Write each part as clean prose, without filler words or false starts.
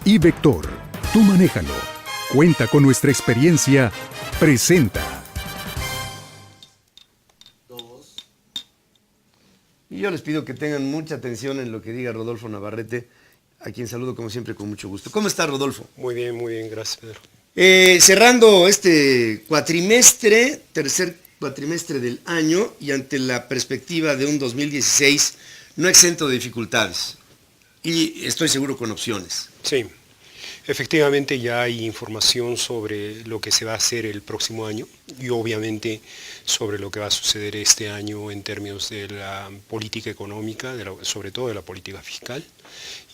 iVector, tú manéjalo. Cuenta con nuestra experiencia. Presenta. Y yo les pido que tengan mucha atención en lo que diga Rodolfo Navarrete, a quien saludo como siempre con mucho gusto. ¿Cómo está, Rodolfo? Muy bien, gracias, Pedro. Cerrando este cuatrimestre, tercer cuatrimestre del año, y ante la perspectiva de un 2016 no exento de dificultades, y estoy seguro con opciones. Sí, efectivamente ya hay información sobre lo que se va a hacer el próximo año y obviamente sobre lo que va a suceder este año en términos de la política económica, sobre todo de la política fiscal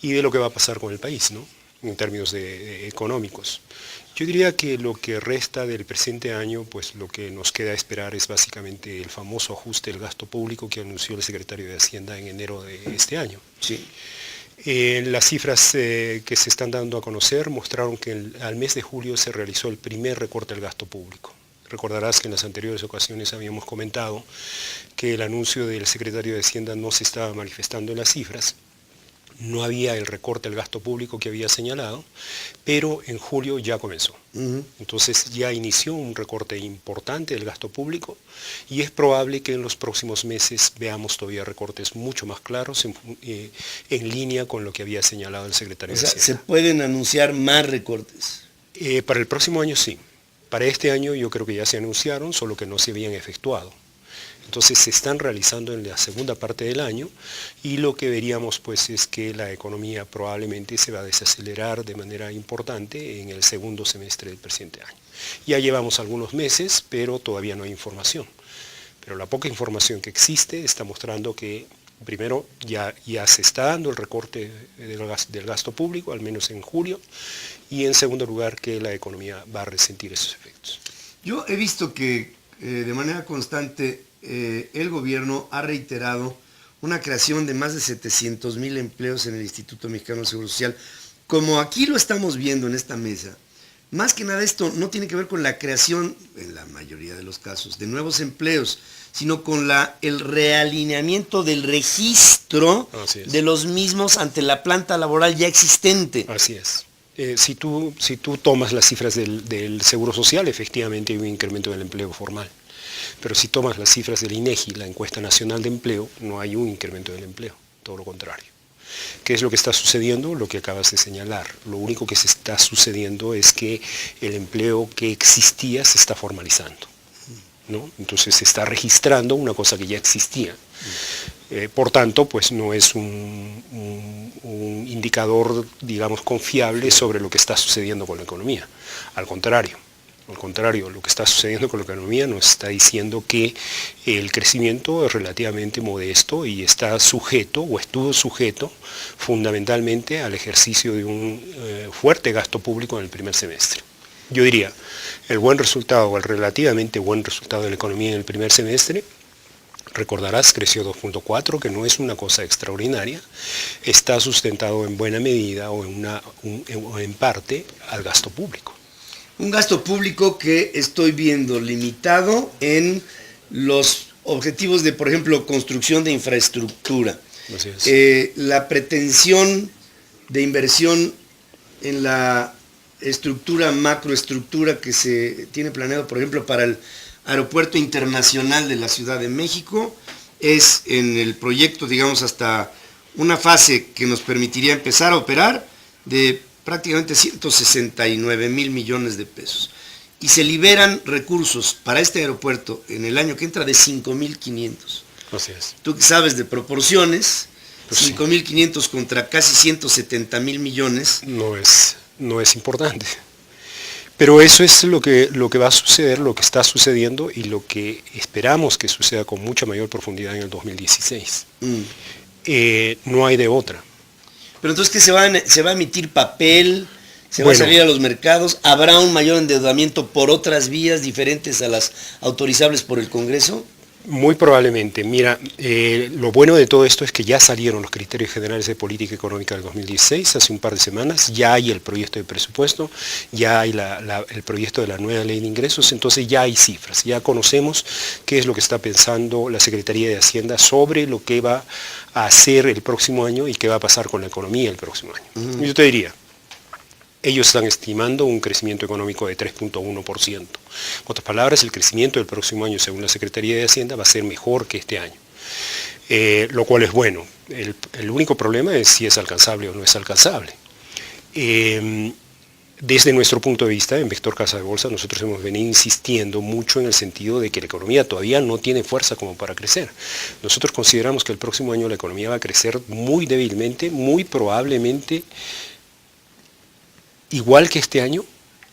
y de lo que va a pasar con el país, ¿no? En términos económicos. Yo diría que lo que resta del presente año, pues lo que nos queda esperar es básicamente el famoso ajuste del gasto público que anunció el secretario de Hacienda en enero de este año. Sí. Las cifras que se están dando a conocer mostraron que al mes de julio se realizó el primer recorte del gasto público. Recordarás que en las anteriores ocasiones habíamos comentado que el anuncio del secretario de Hacienda no se estaba manifestando en las cifras. No había el recorte del gasto público que había señalado, pero en julio ya comenzó. Entonces ya inició un recorte importante del gasto público y es probable que en los próximos meses veamos todavía recortes mucho más claros en línea con lo que había señalado el secretario de Hacienda. ¿Se pueden anunciar más recortes? Para el próximo año sí. Para este año yo creo que ya se anunciaron, solo que no se habían efectuado. Entonces se están realizando en la segunda parte del año y lo que veríamos pues es que la economía probablemente se va a desacelerar de manera importante en el segundo semestre del presente año. Ya llevamos algunos meses, pero todavía no hay información. Pero la poca información que existe está mostrando que primero ya se está dando el recorte del gasto público, al menos en julio, y en segundo lugar que la economía va a resentir esos efectos. Yo he visto que de manera constante el gobierno ha reiterado una creación de más de 700,000 empleos en el Instituto Mexicano del Seguro Social. Como aquí lo estamos viendo en esta mesa, más que nada esto no tiene que ver con la creación, en la mayoría de los casos, de nuevos empleos, sino con el realineamiento del registro de los mismos ante la planta laboral ya existente. Así es. Si tú tomas las cifras del Seguro Social, efectivamente hay un incremento del empleo formal. Pero si tomas las cifras del INEGI, la Encuesta Nacional de Empleo, no hay un incremento del empleo, todo lo contrario. ¿Qué es lo que está sucediendo? Lo que acabas de señalar. Lo único que se está sucediendo es que el empleo que existía se está formalizando, ¿no? Entonces se está registrando una cosa que ya existía. Por tanto, pues no es un indicador, digamos, confiable sobre lo que está sucediendo con la economía. Al contrario, lo que está sucediendo con la economía nos está diciendo que el crecimiento es relativamente modesto y está sujeto, o estuvo sujeto, fundamentalmente al ejercicio de un fuerte gasto público en el primer semestre. Yo diría, el buen resultado, o el relativamente buen resultado de la economía en el primer semestre, recordarás, creció 2.4, que no es una cosa extraordinaria, está sustentado en buena medida o en parte al gasto público. Un gasto público que estoy viendo limitado en los objetivos de, por ejemplo, construcción de infraestructura. Así es. La pretensión de inversión en la macroestructura que se tiene planeado, por ejemplo, para el Aeropuerto Internacional de la Ciudad de México, es en el proyecto, digamos, hasta una fase que nos permitiría empezar a operar de prácticamente 169,000 millones de pesos. Y se liberan recursos para este aeropuerto en el año que entra de 5,500. Así es. Tú que sabes de proporciones, pues 5,500 contra casi 170,000 millones. No es importante. Pero eso es lo que va a suceder, lo que está sucediendo y lo que esperamos que suceda con mucha mayor profundidad en el 2016. No hay de otra. Pero entonces, ¿qué se va a emitir papel? ¿Se va a salir a los mercados? ¿Habrá un mayor endeudamiento por otras vías diferentes a las autorizables por el Congreso? Muy probablemente. Mira, lo bueno de todo esto es que ya salieron los criterios generales de política económica del 2016, hace un par de semanas, ya hay el proyecto de presupuesto, ya hay el proyecto de la nueva ley de ingresos, entonces ya hay cifras, ya conocemos qué es lo que está pensando la Secretaría de Hacienda sobre lo que va a hacer el próximo año y qué va a pasar con la economía el próximo año. Yo te diría, ellos están estimando un crecimiento económico de 3.1%. En otras palabras, el crecimiento del próximo año, según la Secretaría de Hacienda, va a ser mejor que este año. Lo cual es bueno. El único problema es si es alcanzable o no es alcanzable. Desde nuestro punto de vista, en Vector Casa de Bolsa, nosotros hemos venido insistiendo mucho en el sentido de que la economía todavía no tiene fuerza como para crecer. Nosotros consideramos que el próximo año la economía va a crecer muy débilmente, muy probablemente igual que este año.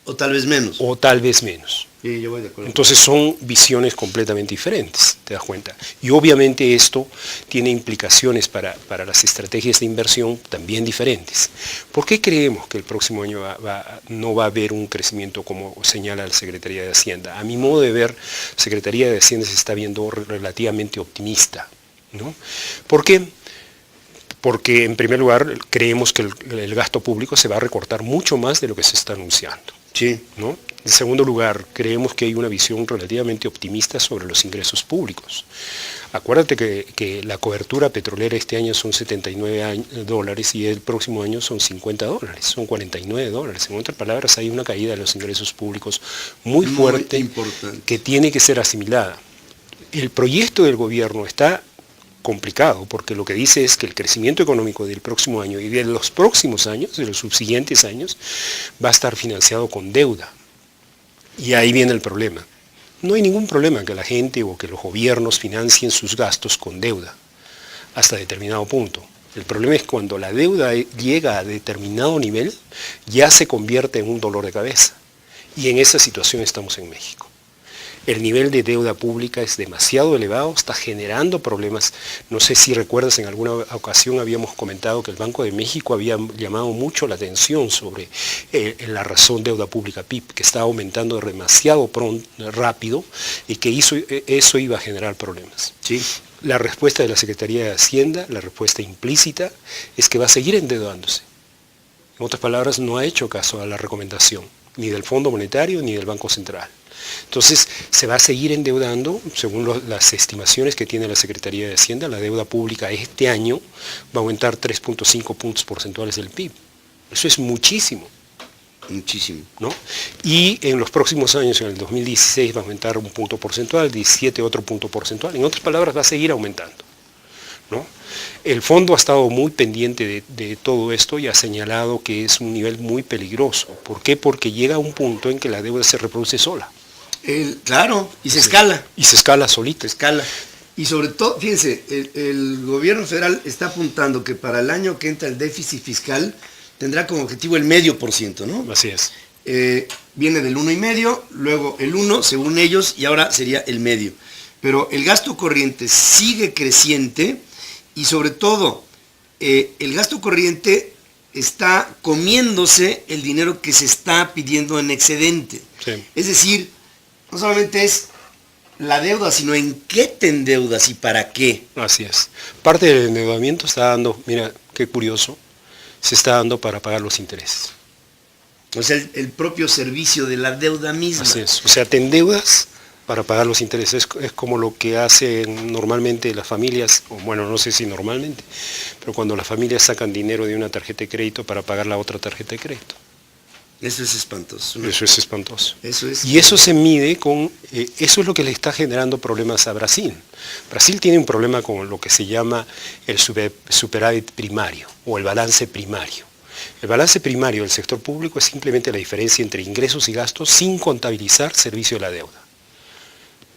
O tal vez menos. O tal vez menos. Sí, yo voy de acuerdo. Entonces son visiones completamente diferentes, te das cuenta. Y obviamente esto tiene implicaciones para las estrategias de inversión también diferentes. ¿Por qué creemos que el próximo año no va a haber un crecimiento como señala la Secretaría de Hacienda? A mi modo de ver, la Secretaría de Hacienda se está viendo relativamente optimista, ¿no? ¿Por qué? Porque en primer lugar creemos que el gasto público se va a recortar mucho más de lo que se está anunciando. Sí. ¿No? En segundo lugar, creemos que hay una visión relativamente optimista sobre los ingresos públicos. Acuérdate que la cobertura petrolera este año son $79 y el próximo año son $50, son $49. En otras palabras, hay una caída de los ingresos públicos muy fuerte, importante, que tiene que ser asimilada. El proyecto del gobierno está complicado, porque lo que dice es que el crecimiento económico del próximo año y de los próximos años, de los subsiguientes años, va a estar financiado con deuda. Y ahí viene el problema. No hay ningún problema que la gente o que los gobiernos financien sus gastos con deuda, hasta determinado punto. El problema es cuando la deuda llega a determinado nivel, ya se convierte en un dolor de cabeza. Y en esa situación estamos en México. El nivel de deuda pública es demasiado elevado, está generando problemas. No sé si recuerdas, en alguna ocasión habíamos comentado que el Banco de México había llamado mucho la atención sobre la razón deuda pública PIB, que está aumentando demasiado rápido y que eso iba a generar problemas. Sí. La respuesta de la Secretaría de Hacienda, la respuesta implícita, es que va a seguir endeudándose. En otras palabras, no ha hecho caso a la recomendación, ni del Fondo Monetario ni del Banco Central. Entonces, se va a seguir endeudando, según las estimaciones que tiene la Secretaría de Hacienda, la deuda pública este año va a aumentar 3.5 puntos porcentuales del PIB. Eso es muchísimo. Muchísimo. ¿No? Y en los próximos años, en el 2016, va a aumentar un punto porcentual, 17 otro punto porcentual. En otras palabras, va a seguir aumentando, ¿no? El fondo ha estado muy pendiente de todo esto y ha señalado que es un nivel muy peligroso. ¿Por qué? Porque llega a un punto en que la deuda se reproduce sola. Claro, y se escala. Y se escala solita. Se escala. Y sobre todo, fíjense, el gobierno federal está apuntando que para el año que entra el déficit fiscal tendrá como objetivo el 0.5%, ¿no? Así es. Viene del 1,5, luego el 1, según ellos, y ahora sería el medio. Pero el gasto corriente sigue creciente y sobre todo el gasto corriente está comiéndose el dinero que se está pidiendo en excedente. Sí. Es decir, no solamente es la deuda, sino en qué te endeudas y para qué. Así es. Parte del endeudamiento está dando, mira, qué curioso, se está dando para pagar los intereses. O sea, el propio servicio de la deuda misma. Así es. O sea, te endeudas para pagar los intereses. Es como lo que hacen normalmente las familias, o bueno, no sé si normalmente, pero cuando las familias sacan dinero de una tarjeta de crédito para pagar la otra tarjeta de crédito. Eso es espantoso, ¿no? Eso es espantoso. Eso es. Y eso se mide con, eso es lo que le está generando problemas a Brasil. Brasil tiene un problema con lo que se llama el superávit primario o el balance primario. El balance primario del sector público es simplemente la diferencia entre ingresos y gastos sin contabilizar servicio de la deuda.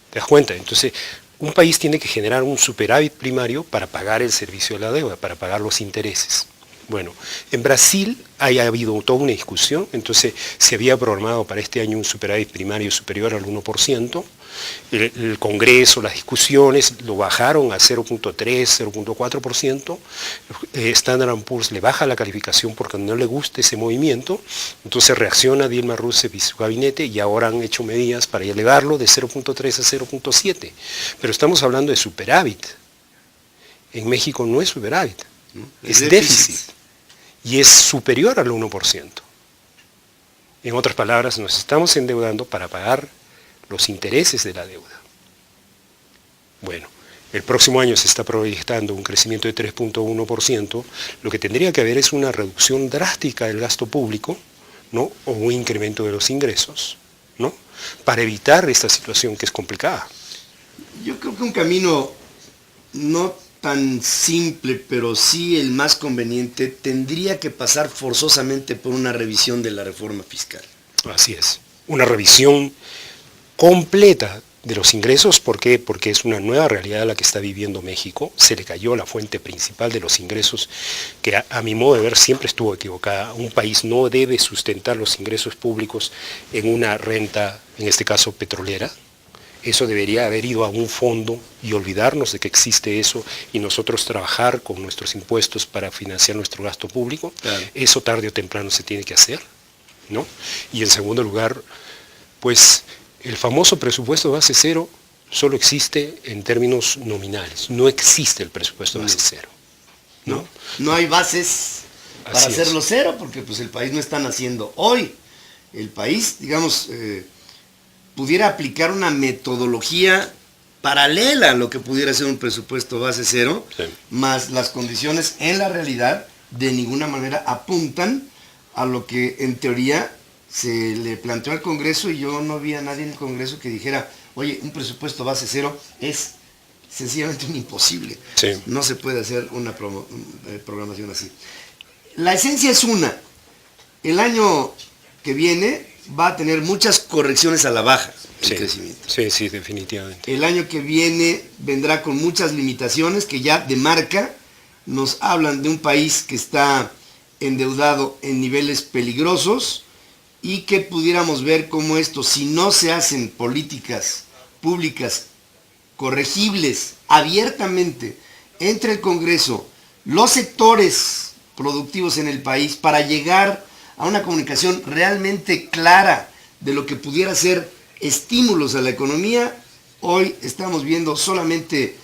¿Te das cuenta? Entonces, un país tiene que generar un superávit primario para pagar el servicio de la deuda, para pagar los intereses. Bueno, en Brasil ha habido toda una discusión, entonces se había programado para este año un superávit primario superior al 1%, el Congreso, las discusiones lo bajaron a 0.3, 0.4%, Standard & Poor's le baja la calificación porque no le gusta ese movimiento, entonces reacciona Dilma Rousseff y su gabinete y ahora han hecho medidas para elevarlo de 0.3 a 0.7, pero estamos hablando de superávit. En México no es superávit. Es déficit y es superior al 1%. En otras palabras, nos estamos endeudando para pagar los intereses de la deuda. Bueno, el próximo año se está proyectando un crecimiento de 3.1%, lo que tendría que haber es una reducción drástica del gasto público, ¿no? O un incremento de los ingresos, ¿no? Para evitar esta situación que es complicada. Yo creo que un camino no tan simple, pero sí el más conveniente, tendría que pasar forzosamente por una revisión de la reforma fiscal. Así es. Una revisión completa de los ingresos. ¿Por qué? Porque es una nueva realidad la que está viviendo México. Se le cayó la fuente principal de los ingresos, que a mi modo de ver siempre estuvo equivocada. Un país no debe sustentar los ingresos públicos en una renta, en este caso petrolera. Eso debería haber ido a un fondo y olvidarnos de que existe eso y nosotros trabajar con nuestros impuestos para financiar nuestro gasto público. Claro. Eso tarde o temprano se tiene que hacer, ¿no? Y en segundo lugar, pues el famoso presupuesto base cero solo existe en términos nominales. No existe el presupuesto base cero, ¿no? No hay bases para Así es. hacerlo cero, porque pues el país no está naciendo hoy. El país, digamos, pudiera aplicar una metodología paralela a lo que pudiera ser un presupuesto base cero, Sí. más las condiciones en la realidad de ninguna manera apuntan a lo que en teoría se le planteó al Congreso, y yo no vi a nadie en el Congreso que dijera, oye, un presupuesto base cero es sencillamente un imposible. Sí. No se puede hacer una programación así. La esencia es una. El año que viene va a tener muchas correcciones a la baja el Sí. crecimiento. Sí, sí, definitivamente. El año que viene vendrá con muchas limitaciones que ya de marca nos hablan de un país que está endeudado en niveles peligrosos, y que pudiéramos ver cómo esto, si no se hacen políticas públicas corregibles abiertamente entre el Congreso, los sectores productivos en el país, para llegar a una comunicación realmente clara de lo que pudiera ser estímulos a la economía, hoy estamos viendo solamente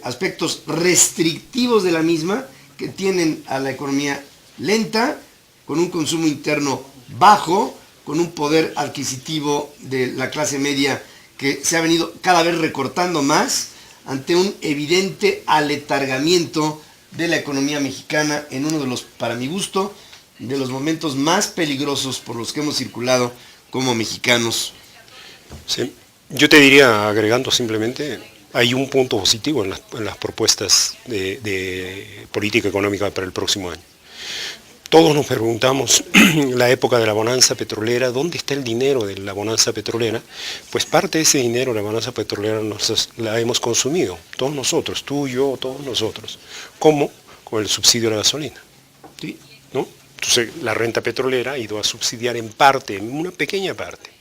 aspectos restrictivos de la misma, que tienen a la economía lenta, con un consumo interno bajo, con un poder adquisitivo de la clase media que se ha venido cada vez recortando más, ante un evidente aletargamiento de la economía mexicana en uno de los, para mi gusto, de los momentos más peligrosos por los que hemos circulado como mexicanos. Sí. Yo te diría, agregando simplemente, hay un punto positivo en las propuestas de política económica para el próximo año. Todos nos preguntamos, en la época de la bonanza petrolera, ¿dónde está el dinero de la bonanza petrolera? Pues parte de ese dinero, la bonanza petrolera, la hemos consumido, todos nosotros, tú, yo, todos nosotros. ¿Cómo? Con el subsidio a la gasolina. ¿Sí? ¿No? Entonces, la renta petrolera ha ido a subsidiar en parte, en una pequeña parte.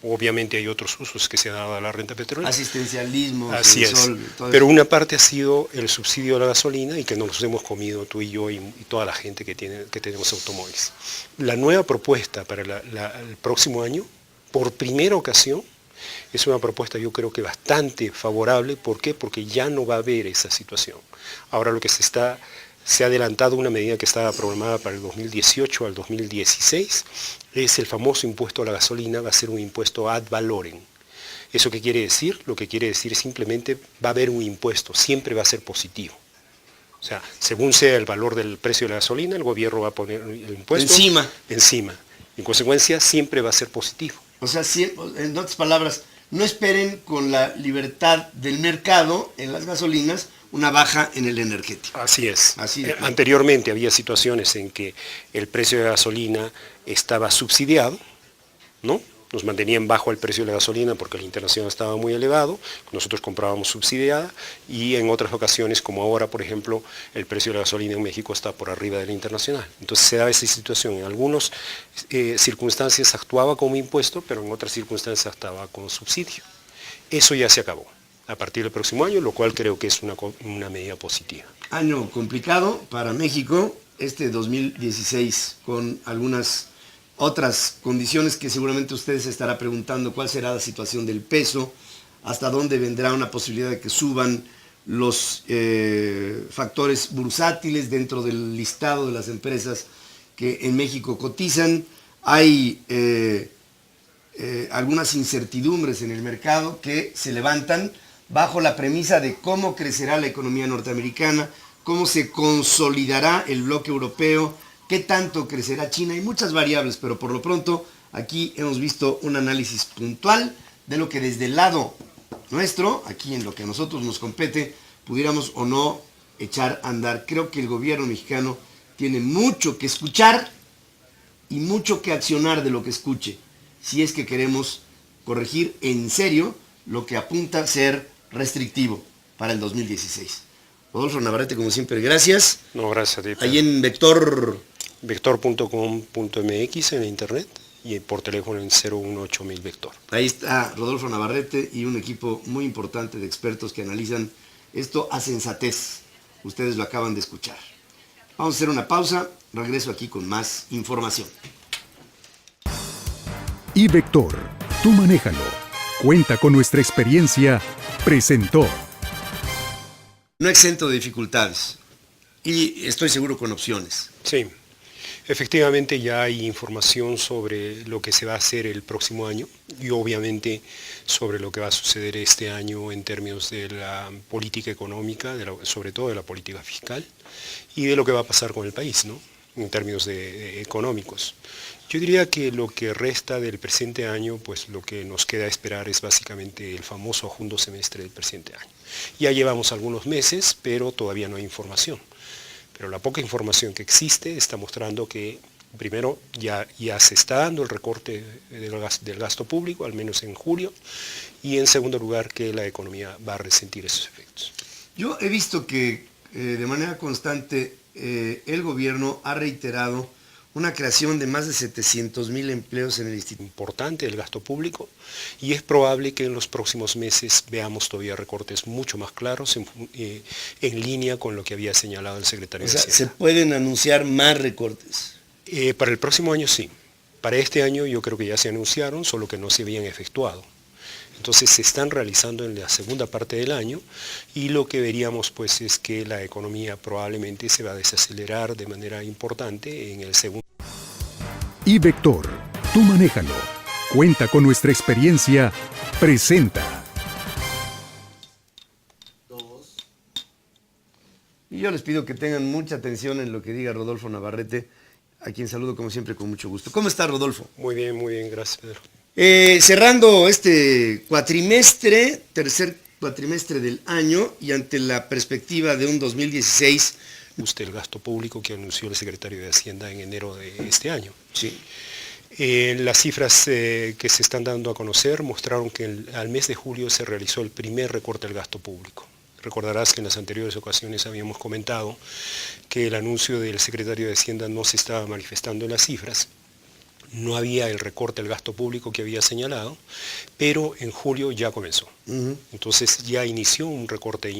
Obviamente hay otros usos que se han dado a la renta petrolera. Asistencialismo, Así es. sol, todo Pero eso. una parte ha sido el subsidio a la gasolina, y que nos hemos comido tú y yo y toda la gente que tenemos automóviles. La nueva propuesta para el próximo año, por primera ocasión, es una propuesta, yo creo que bastante favorable. ¿Por qué? Porque ya no va a haber esa situación. Ahora lo que se ha adelantado una medida que estaba programada para el 2018 al 2016, es el famoso impuesto a la gasolina. Va a ser un impuesto ad valorem. ¿Eso qué quiere decir? Lo que quiere decir es simplemente va a haber un impuesto, siempre va a ser positivo. O sea, según sea el valor del precio de la gasolina, el gobierno va a poner el impuesto encima. En consecuencia, siempre va a ser positivo. O sea, en otras palabras, no esperen con la libertad del mercado en las gasolinas una baja en el energético. Así es. Así de claro. Anteriormente había situaciones en que el precio de la gasolina estaba subsidiado, ¿no? Nos mantenían bajo el precio de la gasolina porque la internacional estaba muy elevado, nosotros comprábamos subsidiada, y en otras ocasiones, como ahora, por ejemplo, el precio de la gasolina en México está por arriba de la internacional. Entonces se daba esa situación. En algunas circunstancias actuaba como impuesto, pero en otras circunstancias actuaba como subsidio. Eso ya se acabó a partir del próximo año, lo cual creo que es una medida positiva. Año complicado para México, este 2016, con algunas otras condiciones que seguramente usted se estará preguntando: cuál será la situación del peso, hasta dónde vendrá una posibilidad de que suban los factores bursátiles dentro del listado de las empresas que en México cotizan. Hay algunas incertidumbres en el mercado que se levantan bajo la premisa de cómo crecerá la economía norteamericana, cómo se consolidará el bloque europeo, qué tanto crecerá China. Hay muchas variables, pero por lo pronto aquí hemos visto un análisis puntual de lo que desde el lado nuestro, aquí en lo que a nosotros nos compete, pudiéramos o no echar a andar. Creo que el gobierno mexicano tiene mucho que escuchar y mucho que accionar de lo que escuche, si es que queremos corregir en serio lo que apunta a ser restrictivo para el 2016. Rodolfo Navarrete, como siempre, gracias. No, gracias a ti. Ahí en Vector... Vector.com.mx en internet y por teléfono en 018.000 Vector. Ahí está Rodolfo Navarrete y un equipo muy importante de expertos que analizan esto a sensatez. Ustedes lo acaban de escuchar. Vamos a hacer una pausa, regreso aquí con más información. iVector, tú manéjalo. Cuenta con nuestra experiencia, presentó. No exento de dificultades y estoy seguro con opciones. Sí, efectivamente ya hay información sobre lo que se va a hacer el próximo año y obviamente sobre lo que va a suceder este año en términos de la política económica, sobre todo de la política fiscal y de lo que va a pasar con el país, ¿no? En términos económicos. Yo diría que lo que resta del presente año, pues lo que nos queda esperar es básicamente el famoso segundo semestre del presente año. Ya llevamos algunos meses, pero todavía no hay información. Pero la poca información que existe está mostrando que, primero, ya se está dando el recorte del gasto público, al menos en julio, y en segundo lugar, que la economía va a resentir esos efectos. Yo he visto que de manera constante el gobierno ha reiterado una creación de más de 700,000 empleos en el instituto. Importante el gasto público y es probable que en los próximos meses veamos todavía recortes mucho más claros en línea con lo que había señalado el secretario de Hacienda. ¿Se pueden anunciar más recortes? Para el próximo año sí. Para este año yo creo que ya se anunciaron, solo que no se habían efectuado. Entonces se están realizando en la segunda parte del año y lo que veríamos pues es que la economía probablemente se va a desacelerar de manera importante en el segundo. iVector, tú manéjalo. Cuenta con nuestra experiencia, presenta. Y yo les pido que tengan mucha atención en lo que diga Rodolfo Navarrete, a quien saludo como siempre con mucho gusto. ¿Cómo está, Rodolfo? Muy bien, gracias, Pedro. Cerrando este cuatrimestre, tercer cuatrimestre del año y ante la perspectiva de un 2016. El gasto público que anunció el secretario de Hacienda en enero de este año. Sí. Las cifras que se están dando a conocer mostraron que al mes de julio se realizó el primer recorte del gasto público. Recordarás que en las anteriores ocasiones habíamos comentado que el anuncio del secretario de Hacienda no se estaba manifestando en las cifras. No había el recorte del gasto público que había señalado, pero en julio ya comenzó. Entonces ya inició un recorte